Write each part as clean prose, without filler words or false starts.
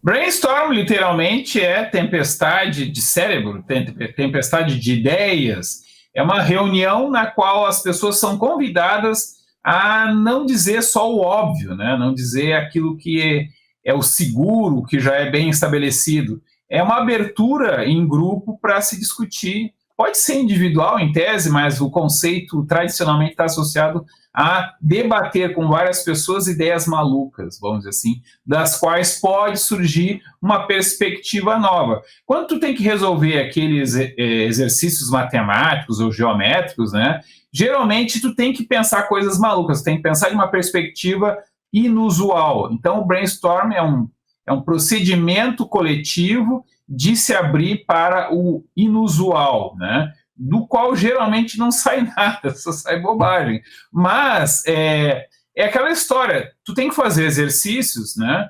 Brainstorm, literalmente, é tempestade de cérebro, tempestade de ideias. É uma reunião na qual as pessoas são convidadas a não dizer só o óbvio, né? Não dizer aquilo que é o seguro, que já é bem estabelecido. É uma abertura em grupo para se discutir. Pode ser individual, em tese, mas o conceito tradicionalmente está associado a debater com várias pessoas ideias malucas, vamos dizer assim, das quais pode surgir uma perspectiva nova. Quando tu tem que resolver aqueles exercícios matemáticos ou geométricos, né, geralmente tu tem que pensar coisas malucas, tu tem que pensar de uma perspectiva inusual. Então o brainstorm é um procedimento coletivo de se abrir para o inusual, né? Do qual geralmente não sai nada, só sai bobagem. Mas é aquela história, tu tem que fazer exercícios, né?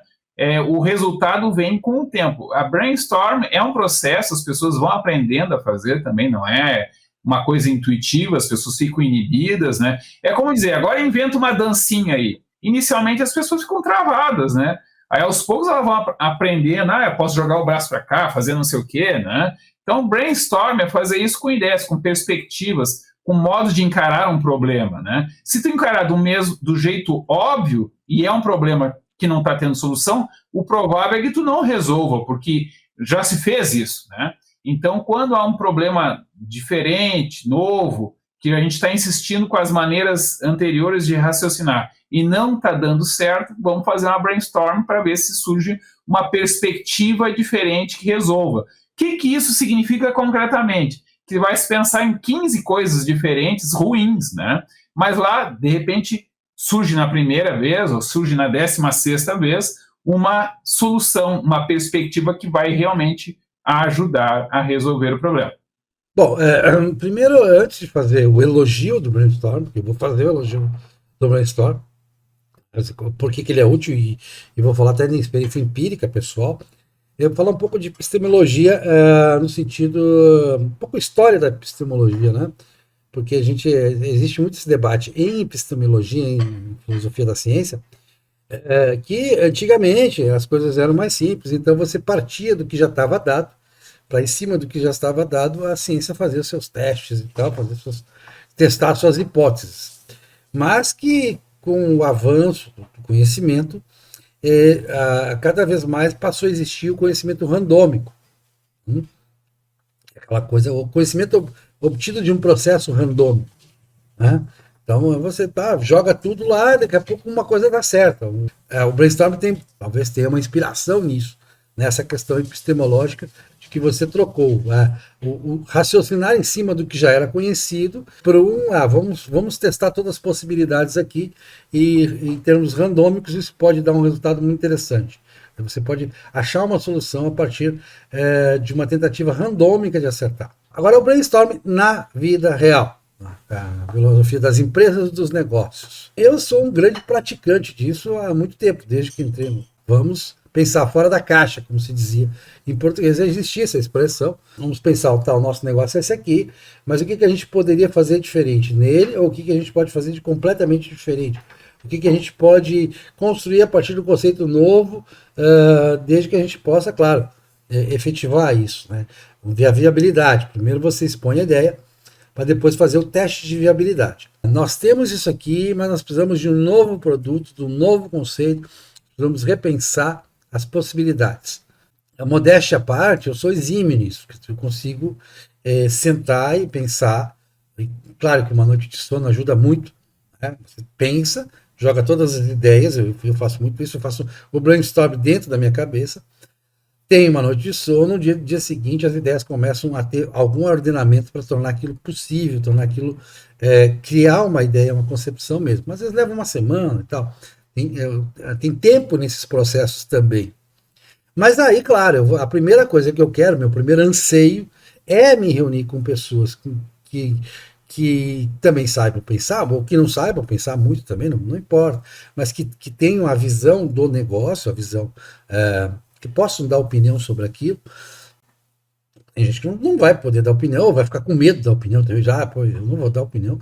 O resultado vem com o tempo. A brainstorm é um processo, as pessoas vão aprendendo a fazer também, não é uma coisa intuitiva, as pessoas ficam inibidas, né? É como dizer, agora inventa uma dancinha aí. Inicialmente as pessoas ficam travadas, né? Aí aos poucos elas vão aprendendo, eu posso jogar o braço para cá, fazer não sei o quê, né? Então, brainstorm é fazer isso com ideias, com perspectivas, com modos de encarar um problema, né? Se tu encarar do jeito óbvio e é um problema que não está tendo solução, o provável é que tu não resolva, porque já se fez isso, né? Então, quando há um problema diferente, novo, que a gente está insistindo com as maneiras anteriores de raciocinar e não está dando certo, vamos fazer uma brainstorm para ver se surge uma perspectiva diferente que resolva. O que isso significa concretamente? Que vai se pensar em 15 coisas diferentes ruins, né? Mas lá, de repente, surge na primeira vez ou surge na 16ª vez uma solução, uma perspectiva que vai realmente ajudar a resolver o problema. Bom, primeiro, antes de fazer o elogio do brainstorm, porque eu vou fazer o elogio do brainstorm, por que ele é útil e vou falar até de experiência empírica pessoal, eu vou falar um pouco de epistemologia no sentido, um pouco história da epistemologia, né? Porque existe muito esse debate em epistemologia, em filosofia da ciência, que antigamente as coisas eram mais simples, então você partia do que já estava dado, para em cima do que já estava dado, a ciência fazer os seus testes e tal, testar suas hipóteses. Mas que com o avanço do conhecimento, cada vez mais passou a existir o conhecimento randômico. Aquela coisa, o conhecimento obtido de um processo randômico. Né? Então você joga tudo lá, daqui a pouco uma coisa dá certo. O brainstorm talvez tenha uma inspiração nisso, nessa questão epistemológica de que você trocou o raciocinar em cima do que já era conhecido para vamos testar todas as possibilidades aqui e em termos randômicos isso pode dar um resultado muito interessante. Você pode achar uma solução a partir de uma tentativa randômica de acertar. Agora, o brainstorm na vida real, a filosofia das empresas e dos negócios. Eu sou um grande praticante disso há muito tempo, desde que entrei no Vamos pensar fora da caixa, como se dizia. Em português existia essa expressão. Vamos pensar, o nosso negócio é esse aqui, mas o que a gente poderia fazer diferente nele, ou o que a gente pode fazer de completamente diferente? O que a gente pode construir a partir do conceito novo, desde que a gente possa, claro, efetivar isso. Né? A viabilidade. Primeiro você expõe a ideia, para depois fazer o teste de viabilidade. Nós temos isso aqui, mas nós precisamos de um novo produto, de um novo conceito, precisamos repensar as possibilidades. A modéstia à parte, eu sou exímio nisso, eu consigo sentar e pensar. E, claro que uma noite de sono ajuda muito. Né? Você pensa, joga todas as ideias, eu faço muito isso, eu faço o brainstorm dentro da minha cabeça. Tem uma noite de sono, no dia seguinte as ideias começam a ter algum ordenamento para tornar aquilo possível, tornar aquilo, criar uma ideia, uma concepção mesmo. Mas às vezes leva uma semana e tal. Tem tempo nesses processos também. Mas aí, claro, a primeira coisa que eu quero, meu primeiro anseio, é me reunir com pessoas que também saibam pensar, ou que não saibam pensar muito também, não importa, mas que tenham a visão do negócio, a visão que possam dar opinião sobre aquilo. Tem gente que não vai poder dar opinião, ou vai ficar com medo da opinião também, eu não vou dar opinião.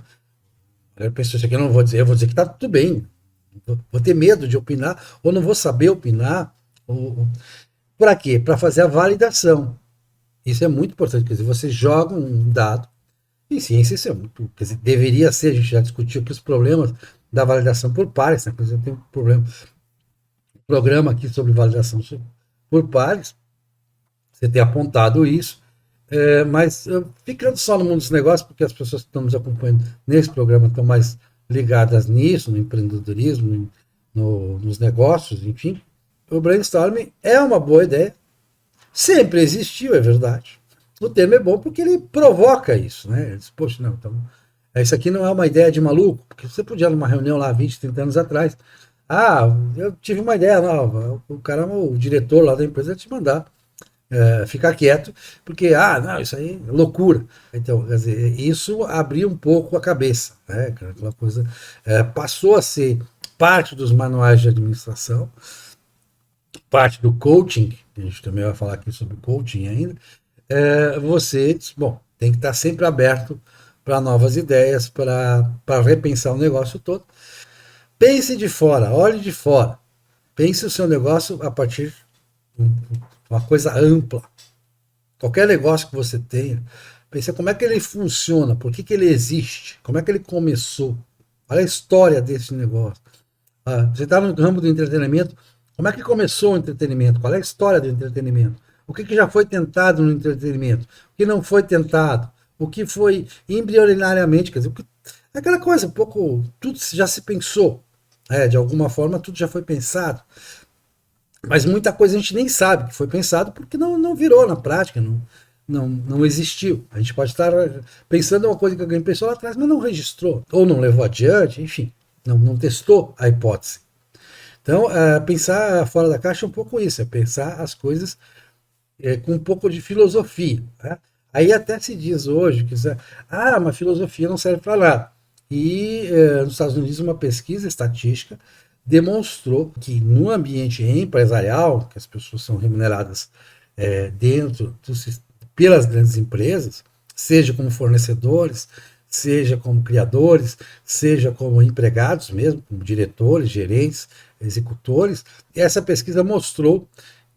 Eu penso, isso aqui eu não vou dizer, eu vou dizer que está tudo bem, vou ter medo de opinar, ou não vou saber opinar, Para quê? Para fazer a validação. Isso é muito importante. Quer dizer, você joga um dado. Em ciência, isso é muito. Quer dizer, deveria ser, a gente já discutiu aqui os problemas da validação por pares. Né? Por exemplo, tem um programa aqui sobre validação por pares. Você tem apontado isso. Mas ficando só no mundo dos negócios, porque as pessoas que estão nos acompanhando nesse programa estão mais ligadas nisso, no empreendedorismo, nos negócios, enfim. O brainstorming é uma boa ideia. Sempre existiu, é verdade. O termo é bom porque ele provoca isso, né? Ele diz, poxa, não, então, isso aqui não é uma ideia de maluco, porque você podia numa reunião lá 20, 30 anos atrás, eu tive uma ideia nova, o cara, o diretor lá da empresa te mandar ficar quieto, porque, não, isso aí é loucura. Então, quer dizer, isso abriu um pouco a cabeça, né? Aquela coisa passou a ser parte dos manuais de administração, parte do coaching, a gente também vai falar aqui sobre coaching ainda, você, bom, tem que estar sempre aberto para novas ideias, para repensar o negócio todo. Pense de fora, olhe de fora. Pense o seu negócio a partir de uma coisa ampla. Qualquer negócio que você tenha, pense como é que ele funciona, por que ele existe, como é que ele começou, olha a história desse negócio. Você está no ramo do entretenimento, como é que começou o entretenimento? Qual é a história do entretenimento? O que já foi tentado no entretenimento? O que não foi tentado? O que foi embrionariamente? Quer dizer, aquela coisa, um pouco, tudo já se pensou. De alguma forma, tudo já foi pensado. Mas muita coisa a gente nem sabe que foi pensado porque não virou na prática, não existiu. A gente pode estar pensando em uma coisa que alguém pensou lá atrás, mas não registrou, ou não levou adiante, enfim, não testou a hipótese. Então, pensar fora da caixa é um pouco isso, é pensar as coisas com um pouco de filosofia. Tá? Aí até se diz hoje que uma filosofia não serve para nada. E nos Estados Unidos uma pesquisa estatística demonstrou que no ambiente empresarial, que as pessoas são remuneradas pelas grandes empresas, seja como fornecedores, seja como criadores, seja como empregados mesmo, como diretores, gerentes, executores, e essa pesquisa mostrou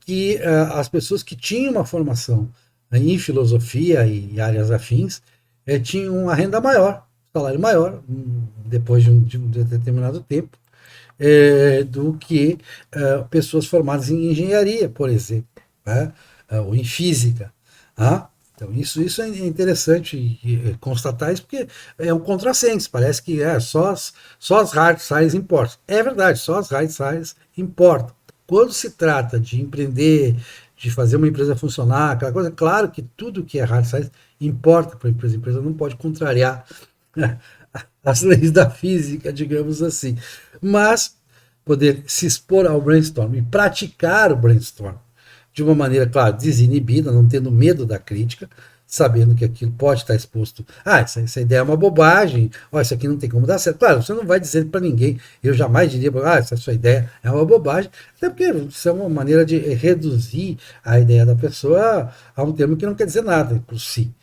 que as pessoas que tinham uma formação em filosofia e áreas afins tinham uma renda maior, salário maior, depois de um determinado tempo, do que pessoas formadas em engenharia, por exemplo, ou em física. Então, isso é interessante constatar isso, porque é um contrassenso, parece que só as hard science importam. É verdade, só as hard science importam. Quando se trata de empreender, de fazer uma empresa funcionar, aquela coisa, claro que tudo que é hard science importa para a empresa. A empresa não pode contrariar as leis da física, digamos assim. Mas poder se expor ao brainstorm e praticar o brainstorm de uma maneira, claro, desinibida, não tendo medo da crítica, sabendo que aquilo pode estar exposto. Essa ideia é uma bobagem, isso aqui não tem como dar certo. Claro, você não vai dizer para ninguém, eu jamais diria, essa sua ideia é uma bobagem, até porque isso é uma maneira de reduzir a ideia da pessoa a um termo que não quer dizer nada por si.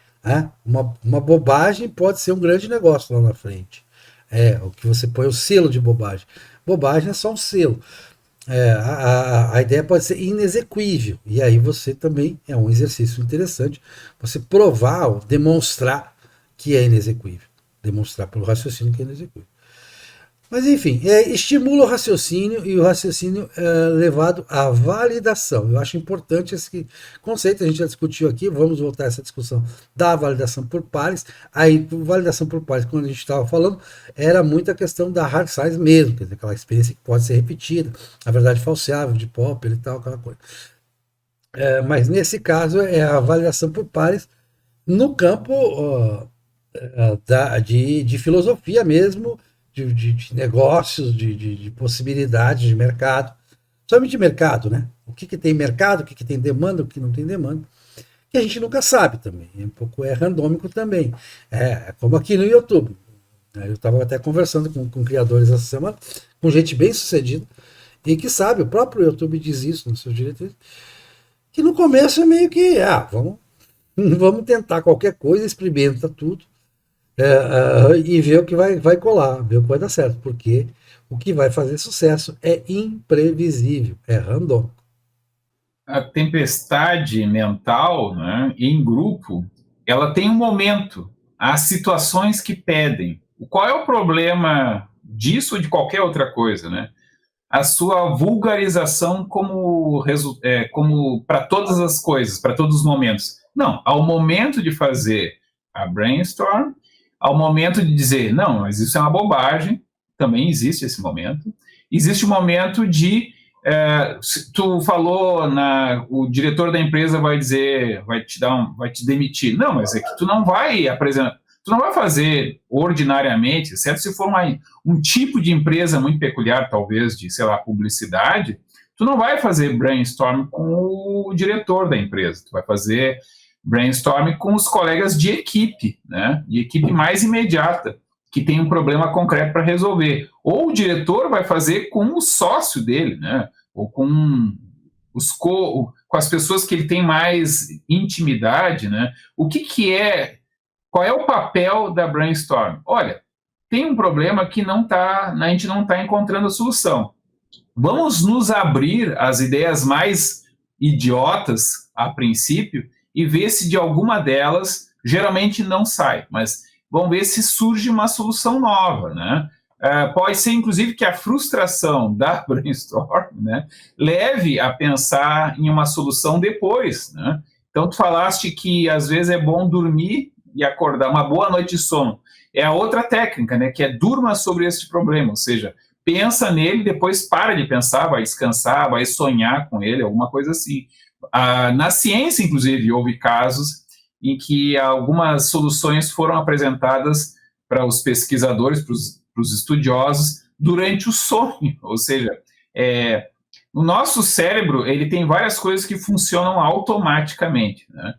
Uma bobagem pode ser um grande negócio lá na frente. O que você põe o selo de bobagem. Bobagem é só um selo. A ideia pode ser inexequível, e aí você também é um exercício interessante, você provar ou demonstrar que é inexequível, demonstrar pelo raciocínio que é inexequível. Mas enfim, estimula o raciocínio e o raciocínio levado à validação. Eu acho importante esse conceito, a gente já discutiu aqui, vamos voltar a essa discussão da validação por pares. Aí, validação por pares, quando a gente estava falando, era muito a questão da hard science mesmo, quer dizer, aquela experiência que pode ser repetida, a verdade falseável de Popper e tal, aquela coisa. Mas nesse caso é a validação por pares no campo de filosofia mesmo, de negócios, de possibilidades de mercado, somente de mercado, né? O que tem mercado, o que tem demanda, o que não tem demanda, que a gente nunca sabe também, um pouco randômico também, como aqui no YouTube. Eu estava até conversando com criadores essa semana, com gente bem sucedida, e que sabe, o próprio YouTube diz isso no seu direito, que no começo é meio que, vamos tentar qualquer coisa, experimenta tudo, e ver o que vai colar, ver o que vai dar certo, porque o que vai fazer sucesso é imprevisível, é randômico. A tempestade mental, né, em grupo, ela tem um momento, há situações que pedem. Qual é o problema disso ou de qualquer outra coisa, né? A sua vulgarização como para todas as coisas, para todos os momentos. Não, ao momento de fazer a brainstorm, ao momento de dizer, não, mas isso é uma bobagem, também existe esse momento. Existe o momento de tu falou, o diretor da empresa vai dizer, vai te demitir. Não, mas é que tu não vai apresentar, tu não vai fazer ordinariamente, certo? Se for um tipo de empresa muito peculiar, talvez de, sei lá, publicidade, tu não vai fazer brainstorm com o diretor da empresa, tu vai fazer brainstorm com os colegas de equipe, né? De equipe mais imediata, que tem um problema concreto para resolver. Ou o diretor vai fazer com o sócio dele, né? Ou com com as pessoas que ele tem mais intimidade, né? Qual é o papel da brainstorm? Olha, tem um problema que a gente não está encontrando a solução. Vamos nos abrir às ideias mais idiotas, a princípio, e ver se de alguma delas, geralmente não sai, mas vamos ver se surge uma solução nova, né? Pode ser, inclusive, que a frustração da brainstorm, né, leve a pensar em uma solução depois, né? Então, tu falaste que, às vezes, é bom dormir e acordar, uma boa noite de sono. É a outra técnica, né, que é durma sobre esse problema, ou seja, pensa nele, depois para de pensar, vai descansar, vai sonhar com ele, alguma coisa assim. Na ciência, inclusive, houve casos em que algumas soluções foram apresentadas para os pesquisadores, para os estudiosos, durante o sonho, ou seja, o nosso cérebro ele tem várias coisas que funcionam automaticamente, né?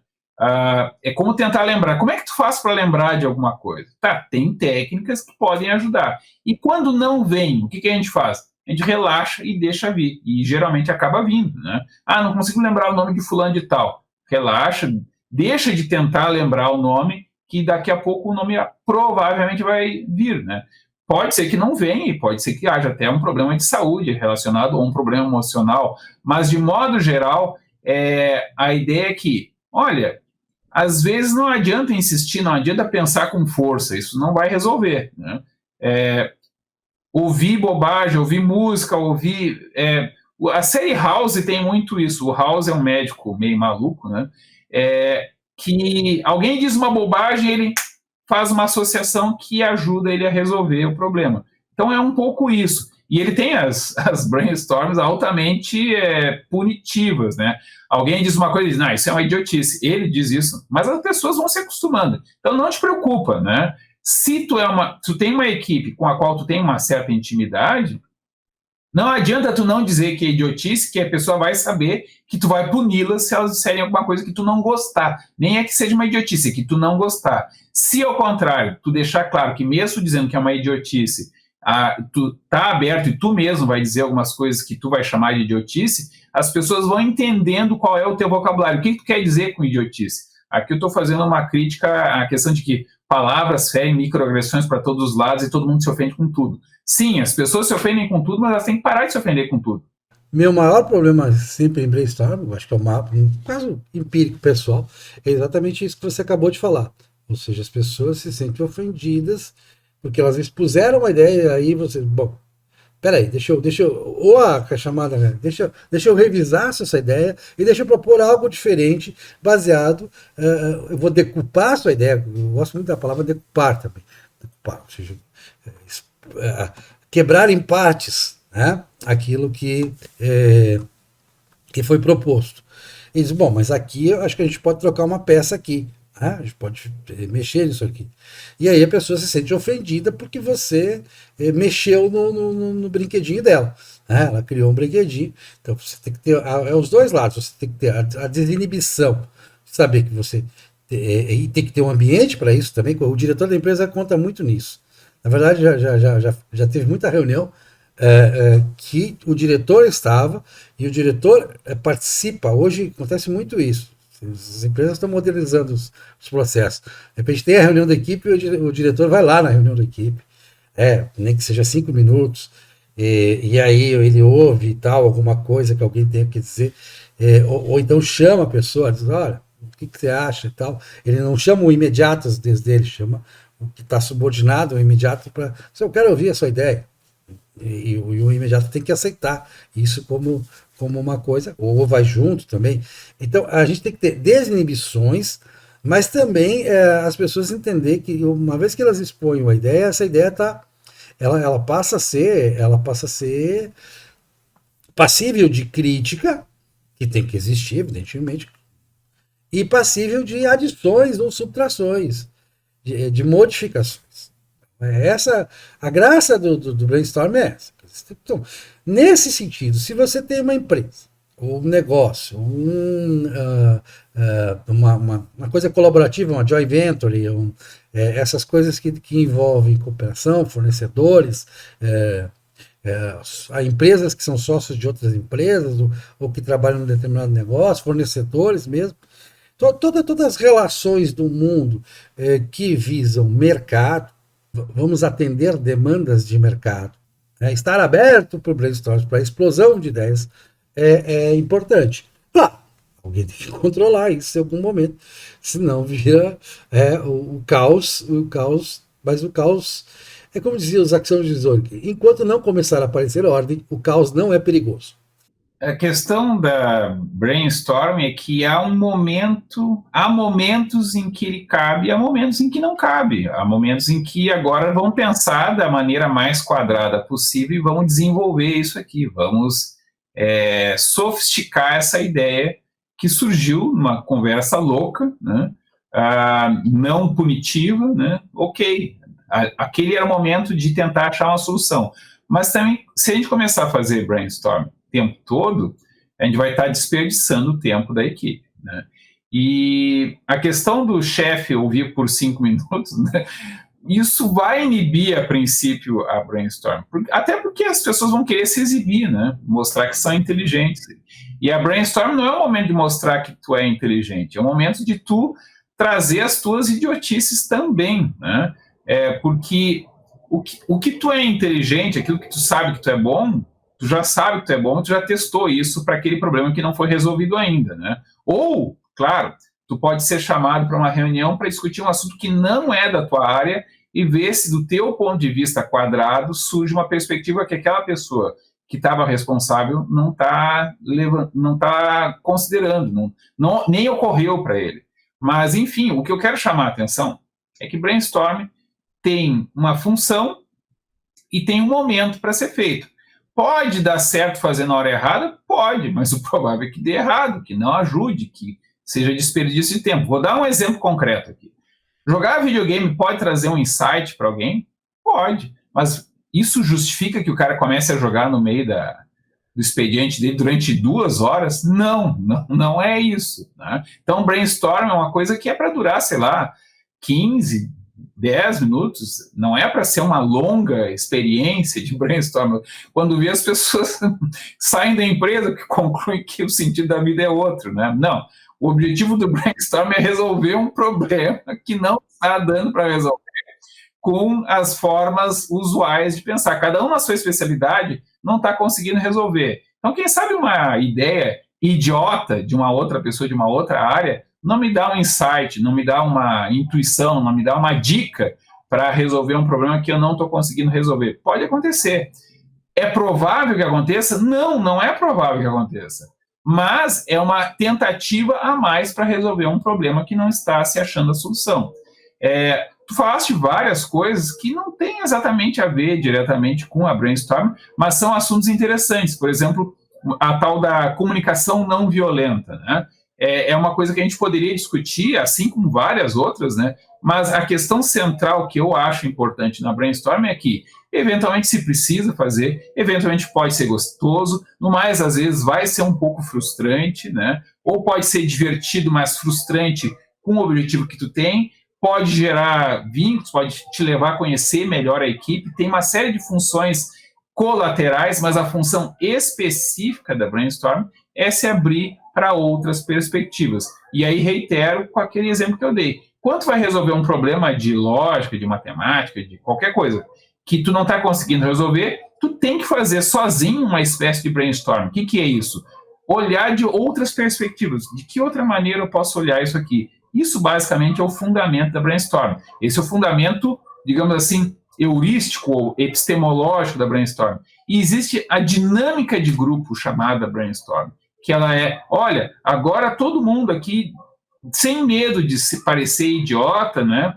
É como tentar lembrar. Como é que tu faz para lembrar de alguma coisa? Tá, tem técnicas que podem ajudar. E quando não vem, o que a gente faz? A gente relaxa e deixa vir. E geralmente acaba vindo, né? Não consigo lembrar o nome de fulano de tal. Relaxa, deixa de tentar lembrar o nome, que daqui a pouco o nome provavelmente vai vir, né? Pode ser que não venha e pode ser que haja até um problema de saúde relacionado a um problema emocional. Mas, de modo geral, a ideia é que, olha, às vezes não adianta insistir, não adianta pensar com força, isso não vai resolver, né? Ouvir bobagem, ouvir música, a série House tem muito isso. O House é um médico meio maluco, né? Que alguém diz uma bobagem, ele faz uma associação que ajuda ele a resolver o problema. Então é um pouco isso. E ele tem as brainstorms altamente punitivas, né? Alguém diz uma coisa e diz, não, isso é uma idiotice. Ele diz isso, mas as pessoas vão se acostumando. Então não te preocupa, né? Se tu tem uma equipe com a qual tu tem uma certa intimidade, não adianta tu não dizer que é idiotice, que a pessoa vai saber que tu vai puni-la se elas disserem alguma coisa que tu não gostar. Nem é que seja uma idiotice, é que tu não gostar. Se, ao contrário, tu deixar claro que mesmo dizendo que é uma idiotice, tu tá aberto e tu mesmo vai dizer algumas coisas que tu vai chamar de idiotice, as pessoas vão entendendo qual é o teu vocabulário. O que tu quer dizer com idiotice? Aqui eu estou fazendo uma crítica à questão de que palavras ferem microagressões para todos os lados e todo mundo se ofende com tudo. Sim, as pessoas se ofendem com tudo, mas elas têm que parar de se ofender com tudo. Meu maior problema sempre em brainstorm, acho que é um caso empírico pessoal, é exatamente isso que você acabou de falar. Ou seja, as pessoas se sentem ofendidas porque elas expuseram uma ideia e aí você, bom, peraí, deixa eu, ou a chamada, né? Deixa eu revisar essa ideia e deixa eu propor algo diferente, baseado, eu vou decupar a sua ideia, eu gosto muito da palavra decupar também, decupar, ou seja, quebrar em partes, né, aquilo que foi proposto. E diz, bom, mas aqui eu acho que a gente pode trocar uma peça aqui. A gente pode mexer nisso aqui. E aí a pessoa se sente ofendida porque você mexeu no brinquedinho dela. Né? Ela criou um brinquedinho. Então você tem que ter os dois lados. Você tem que ter a desinibição, saber que você. E tem que ter um ambiente para isso também. O diretor da empresa conta muito nisso. Na verdade, já teve muita reunião que o diretor estava e o diretor participa. Hoje acontece muito isso. As empresas estão modernizando os processos. De repente tem a reunião da equipe e o diretor vai lá na reunião da equipe, nem que seja 5 minutos, e aí ele ouve e tal, alguma coisa que alguém tem que dizer. ou então chama a pessoa, diz, olha, o que você acha e tal. Ele não chama o imediato dele, chama o que está subordinado, o imediato, para, eu quero ouvir a sua ideia. E o imediato tem que aceitar isso como uma coisa, ou vai junto também. Então, a gente tem que ter desinibições, mas também as pessoas entender que uma vez que elas expõem a ideia, essa ideia ela passa a ser passível de crítica, que tem que existir, evidentemente, e passível de adições ou subtrações, de modificações. A graça do brainstorm é essa. Então, nesse sentido, se você tem uma empresa, ou um negócio, uma coisa colaborativa, uma joint venture, essas coisas que envolvem cooperação, fornecedores, há empresas que são sócios de outras empresas, ou que trabalham em determinado negócio, fornecedores mesmo. Todas as relações do mundo que visam mercado, vamos atender demandas de mercado, estar aberto para o brainstorm, para a explosão de ideias, é importante. Claro, alguém tem que controlar isso em algum momento, senão vira o caos, mas o caos, é como diziam os axions de Zork, enquanto não começar a aparecer ordem, o caos não é perigoso. A questão da brainstorm é que há momentos em que ele cabe, há momentos em que não cabe, há momentos em que agora vamos pensar da maneira mais quadrada possível e vamos desenvolver isso aqui, vamos sofisticar essa ideia que surgiu numa conversa louca, né? Não punitiva, né? Ok, aquele era o momento de tentar achar uma solução, mas também, se a gente começar a fazer brainstorm tempo todo, a gente vai estar desperdiçando o tempo da equipe, né? E a questão do chefe ouvir por 5 minutos, né, isso vai inibir, a princípio, a brainstorm. Até porque as pessoas vão querer se exibir, né? Mostrar que são inteligentes. E a brainstorm não é o momento de mostrar que tu é inteligente, é o momento de tu trazer as tuas idiotices também, né? Porque o que tu é inteligente, aquilo que tu sabe que tu é bom, tu já sabe que tu é bom, tu já testou isso para aquele problema que não foi resolvido ainda, né? Ou, claro, tu pode ser chamado para uma reunião para discutir um assunto que não é da tua área e ver se do teu ponto de vista quadrado surge uma perspectiva que aquela pessoa que estava responsável não tá considerando, nem ocorreu para ele. Mas, enfim, o que eu quero chamar a atenção é que brainstorm tem uma função e tem um momento para ser feito. Pode dar certo fazer na hora errada? Pode, mas o provável é que dê errado, que não ajude, que seja desperdício de tempo. Vou dar um exemplo concreto aqui. Jogar videogame pode trazer um insight para alguém? Pode, mas isso justifica que o cara comece a jogar no meio do expediente dele durante 2 horas? Não é isso, né? Então, brainstorm é uma coisa que é para durar, sei lá, 15, 10 minutos, não é para ser uma longa experiência de brainstorm. Quando vê, as pessoas saem da empresa que concluem que o sentido da vida é outro, né? Não, o objetivo do brainstorm é resolver um problema que não está dando para resolver com as formas usuais de pensar. Cada um na sua especialidade não está conseguindo resolver. Então, quem sabe uma ideia idiota de uma outra pessoa, de uma outra área, não me dá um insight, não me dá uma intuição, não me dá uma dica para resolver um problema que eu não estou conseguindo resolver. Pode acontecer. É provável que aconteça? Não é provável que aconteça. Mas é uma tentativa a mais para resolver um problema que não está se achando a solução. Tu falaste várias coisas que não têm exatamente a ver diretamente com a brainstorm, mas são assuntos interessantes. Por exemplo, a tal da comunicação não violenta, né? É uma coisa que a gente poderia discutir, assim como várias outras, né? Mas a questão central que eu acho importante na brainstorm é que, eventualmente, se precisa fazer, eventualmente pode ser gostoso, no mais, às vezes, vai ser um pouco frustrante, né? Ou pode ser divertido, mas frustrante com o objetivo que tu tem, pode gerar vínculos, pode te levar a conhecer melhor a equipe, tem uma série de funções colaterais, mas a função específica da brainstorm é se abrir para outras perspectivas. E aí reitero com aquele exemplo que eu dei. Quando vai resolver um problema de lógica, de matemática, de qualquer coisa, que tu não está conseguindo resolver, tu tem que fazer sozinho uma espécie de brainstorm. O que é isso? olhar de outras perspectivas. De que outra maneira eu posso olhar isso aqui? Isso, basicamente, é o fundamento da brainstorm. Esse é o fundamento, digamos assim, heurístico ou epistemológico da brainstorm. E existe a dinâmica de grupo chamada brainstorm, que ela é, olha, agora todo mundo aqui, sem medo de se parecer idiota, né?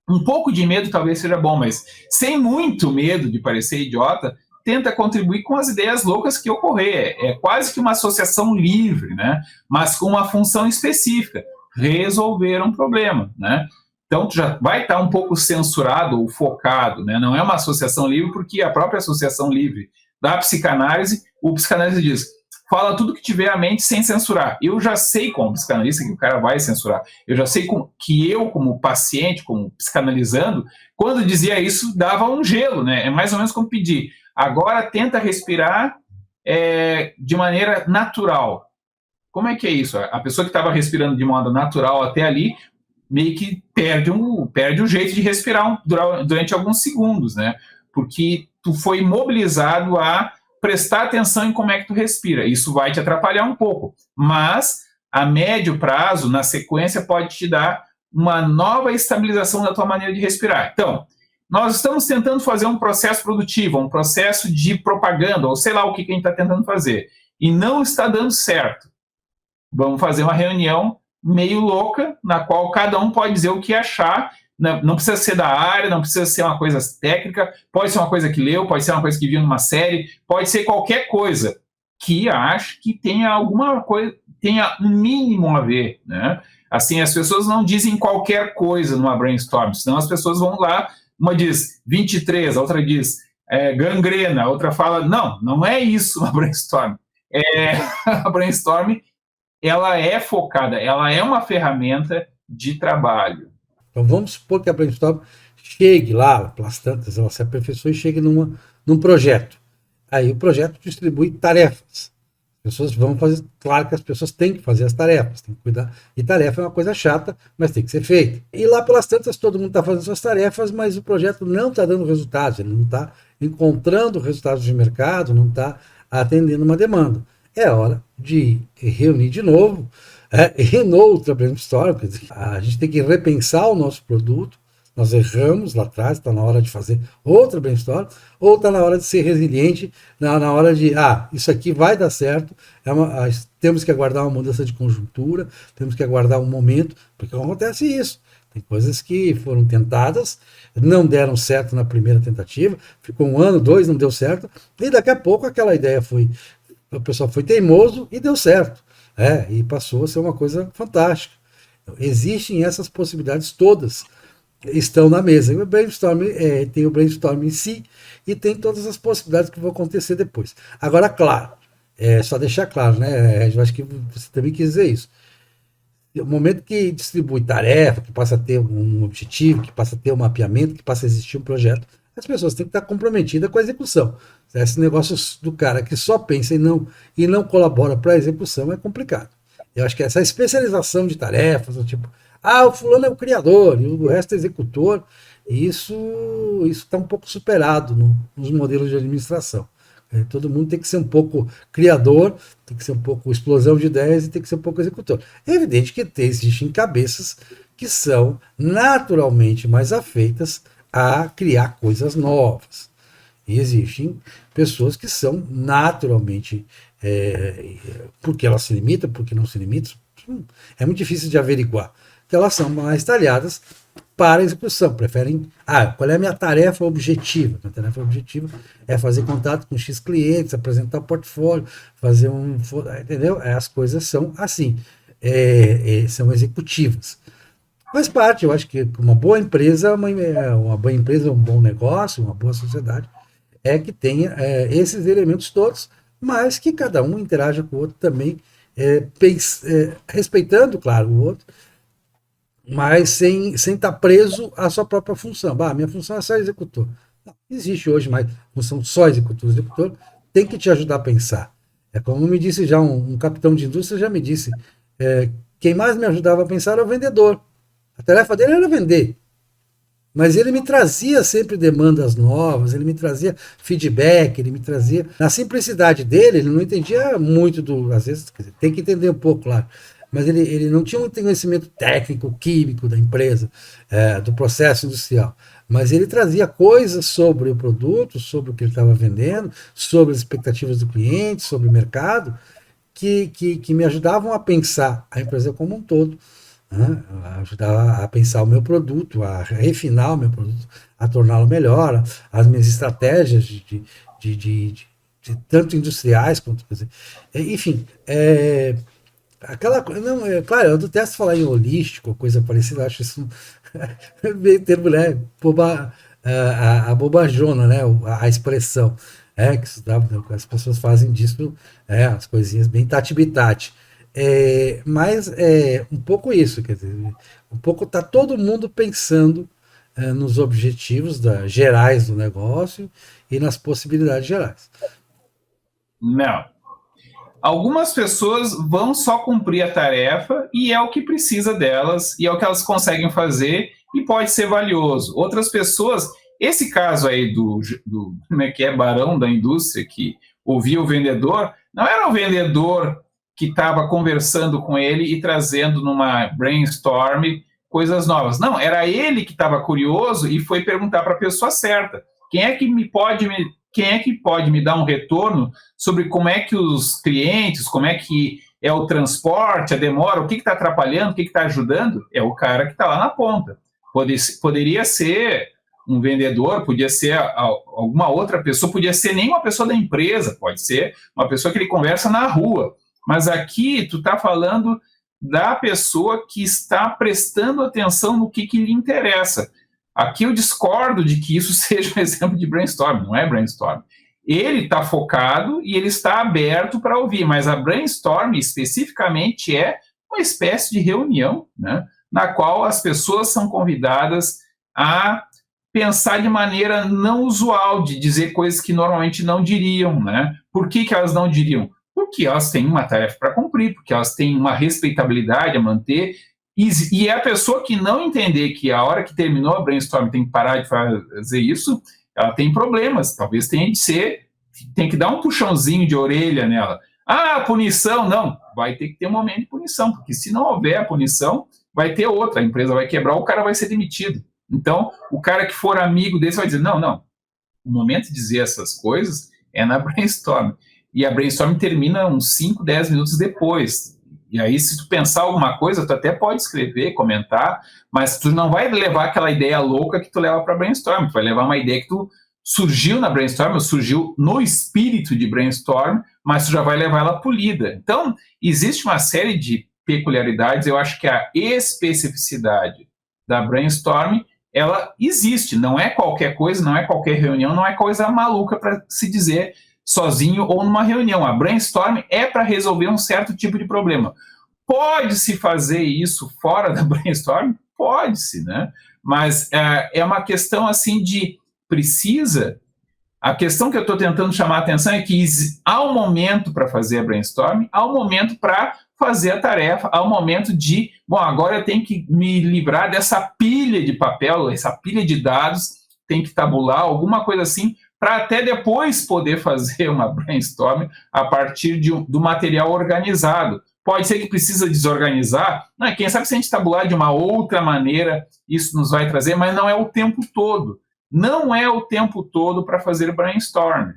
Um pouco de medo talvez seja bom, mas sem muito medo de parecer idiota, tenta contribuir com as ideias loucas que ocorrer. É quase que uma associação livre, né? Mas com uma função específica, resolver um problema, né? Então, tu já vai estar um pouco censurado ou focado, né? Não é uma associação livre, porque a própria associação livre da psicanálise, o psicanalista diz, fala tudo que tiver à mente sem censurar. Eu já sei, como psicanalista, que o cara vai censurar. Eu já sei que eu, como paciente, como psicanalizando, quando dizia isso, dava um gelo, né? É mais ou menos como pedir, agora tenta respirar de maneira natural. Como é que é isso? A pessoa que estava respirando de modo natural até ali, meio que perde o jeito de respirar durante alguns segundos, né? Porque tu foi mobilizado a prestar atenção em como é que tu respira. Isso vai te atrapalhar um pouco, mas a médio prazo, na sequência, pode te dar uma nova estabilização da tua maneira de respirar. Então, nós estamos tentando fazer um processo produtivo, um processo de propaganda, ou sei lá o que a gente está tentando fazer, e não está dando certo. Vamos fazer uma reunião meio louca, na qual cada um pode dizer o que achar. Não precisa ser da área, não precisa ser uma coisa técnica, pode ser uma coisa que leu, pode ser uma coisa que viu numa série, pode ser qualquer coisa que ache que tenha alguma coisa, tenha um mínimo a ver, né? Assim, as pessoas não dizem qualquer coisa numa brainstorm, senão as pessoas vão lá, uma diz 23, a outra diz gangrena, a outra fala, não é isso uma brainstorm. A brainstorm, ela é focada, ela é uma ferramenta de trabalho. Então vamos supor que a brainstorm chegue lá, pelas tantas, ela se aperfeiçoe e chegue num projeto. Aí o projeto distribui tarefas. As pessoas vão fazer, claro que as pessoas têm que fazer as tarefas, têm que cuidar. E tarefa é uma coisa chata, mas tem que ser feita. E lá pelas tantas todo mundo está fazendo suas tarefas, mas o projeto não está dando resultados, ele não está encontrando resultados de mercado, não está atendendo uma demanda. É hora de reunir de novo, e noutra brainstorm, a gente tem que repensar o nosso produto, nós erramos lá atrás, está na hora de fazer outra brainstorm, ou está na hora de ser resiliente, na hora de, isso aqui vai dar certo, temos que aguardar uma mudança de conjuntura, temos que aguardar um momento, porque acontece isso. Tem coisas que foram tentadas, não deram certo na primeira tentativa, ficou 1 ano, 2, não deu certo, e daqui a pouco aquela ideia o pessoal foi teimoso e deu certo. E passou a ser uma coisa fantástica. Então, existem essas possibilidades todas, estão na mesa. E o brainstorm tem o brainstorm em si e tem todas as possibilidades que vão acontecer depois. Agora, claro, só deixar claro, né? Eu acho que você também quis dizer isso. No momento que distribui tarefa, que passa a ter um objetivo, que passa a ter um mapeamento, que passa a existir um projeto, as pessoas têm que estar comprometidas com a execução. Esse negócio do cara que só pensa e não colabora para a execução é complicado. Eu acho que essa especialização de tarefas, tipo, o fulano é o criador e o resto é executor, isso está um pouco superado nos modelos de administração. Todo mundo tem que ser um pouco criador, tem que ser um pouco explosão de ideias e tem que ser um pouco executor. É evidente que existem cabeças que são naturalmente mais afeitas a criar coisas novas. E existem pessoas que são naturalmente, porque elas se limitam, porque não se limitam, é muito difícil de averiguar. Então elas são mais talhadas para a execução, preferem, qual é a minha tarefa objetiva? Minha tarefa objetiva é fazer contato com X clientes, apresentar o portfólio, fazer entendeu? As coisas são assim, são executivas. Faz parte, eu acho que uma boa empresa, um bom negócio, uma boa sociedade, que tenha esses elementos todos, mas que cada um interaja com o outro também, respeitando, claro, o outro, mas sem estar preso à sua própria função. Minha função é só executor. Não existe hoje mais função só executor. O executor tem que te ajudar a pensar. Como me disse já um capitão de indústria, já me disse, quem mais me ajudava a pensar era o vendedor. A tarefa dele era vender. Mas ele me trazia sempre demandas novas, ele me trazia feedback, ele me trazia. Na simplicidade dele, ele não entendia muito do. Às vezes, quer dizer, tem que entender um pouco, claro. Mas ele não tinha um conhecimento técnico, químico da empresa, do processo industrial. Mas ele trazia coisas sobre o produto, sobre o que ele estava vendendo, sobre as expectativas do cliente, sobre o mercado, que me ajudavam a pensar a empresa como um todo, né? A ajudar a pensar o meu produto, a refinar o meu produto, a torná-lo melhor, as minhas estratégias de, de, de tanto industriais quanto. Quer dizer, enfim, aquela coisa. Não, claro, eu detesto falar em holístico, coisa parecida, eu acho isso meio termo, né? A bobajona, né? A expressão. Que as pessoas fazem disso, as coisinhas bem tati-bitati. Mas é um pouco isso, quer dizer, um pouco tá todo mundo pensando nos objetivos gerais do negócio e nas possibilidades gerais. Não. Algumas pessoas vão só cumprir a tarefa e é o que precisa delas e é o que elas conseguem fazer e pode ser valioso. Outras pessoas, esse caso aí do como é que é, barão da indústria que ouvia o vendedor, não era o vendedor que estava conversando com ele e trazendo numa brainstorm coisas novas. Não, era ele que estava curioso e foi perguntar para a pessoa certa. Quem é que pode me dar um retorno sobre como é que os clientes, como é que é o transporte, a demora, o que está atrapalhando, o que está ajudando? É o cara que está lá na ponta. Poderia ser um vendedor, podia ser alguma outra pessoa, podia ser nem uma pessoa da empresa, pode ser uma pessoa que ele conversa na rua. Mas aqui tu está falando da pessoa que está prestando atenção no que lhe interessa. Aqui eu discordo de que isso seja um exemplo de brainstorm, não é brainstorm. Ele está focado e ele está aberto para ouvir, mas a brainstorm especificamente é uma espécie de reunião, né, na qual as pessoas são convidadas a pensar de maneira não usual, de dizer coisas que normalmente não diriam, né? Por que elas não diriam? Porque elas têm uma tarefa para cumprir, porque elas têm uma respeitabilidade a manter, e é a pessoa que não entender que a hora que terminou a brainstorm tem que parar de fazer isso, ela tem problemas, talvez tem que dar um puxãozinho de orelha nela. Punição, não, vai ter que ter um momento de punição, porque se não houver a punição, vai ter outra, a empresa vai quebrar, o cara vai ser demitido. Então, o cara que for amigo desse vai dizer, não, o momento de dizer essas coisas é na brainstorm. E a brainstorm termina uns 5, 10 minutos depois. E aí, se tu pensar alguma coisa, tu até pode escrever, comentar, mas tu não vai levar aquela ideia louca que tu leva para brainstorm. Tu vai levar uma ideia que tu surgiu na brainstorm, surgiu no espírito de brainstorm, mas tu já vai levar ela polida. Então, existe uma série de peculiaridades. Eu acho que a especificidade da brainstorm, ela existe. Não é qualquer coisa, não é qualquer reunião, não é coisa maluca para se dizer sozinho ou numa reunião. A brainstorm é para resolver um certo tipo de problema. Pode-se fazer isso fora da brainstorm? Pode-se, né? Mas é uma questão assim de precisa. A questão que eu estou tentando chamar a atenção é que há um momento para fazer a brainstorm, há um momento para fazer a tarefa, há um momento de, agora eu tenho que me livrar dessa pilha de papel, essa pilha de dados, tem que tabular, alguma coisa assim, para até depois poder fazer uma brainstorm a partir do material organizado. Pode ser que precisa desorganizar, quem sabe se a gente tabular de uma outra maneira, isso nos vai trazer, mas não é o tempo todo. Não é o tempo todo para fazer brainstorm.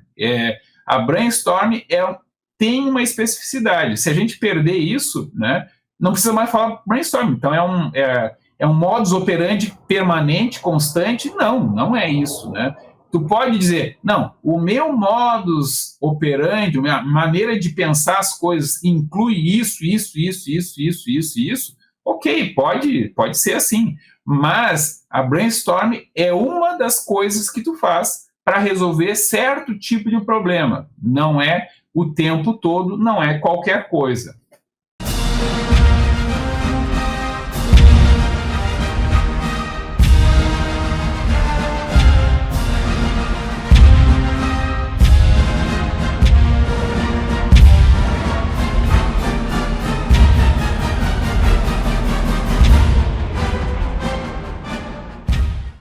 A brainstorm tem uma especificidade. Se a gente perder isso, né, não precisa mais falar brainstorm. Então é um modus operandi permanente, constante? Não é isso, né? Tu pode dizer, não, o meu modus operandi, a minha maneira de pensar as coisas inclui isso. Ok, pode ser assim. Mas a brainstorm é uma das coisas que tu faz para resolver certo tipo de problema. Não é o tempo todo, não é qualquer coisa.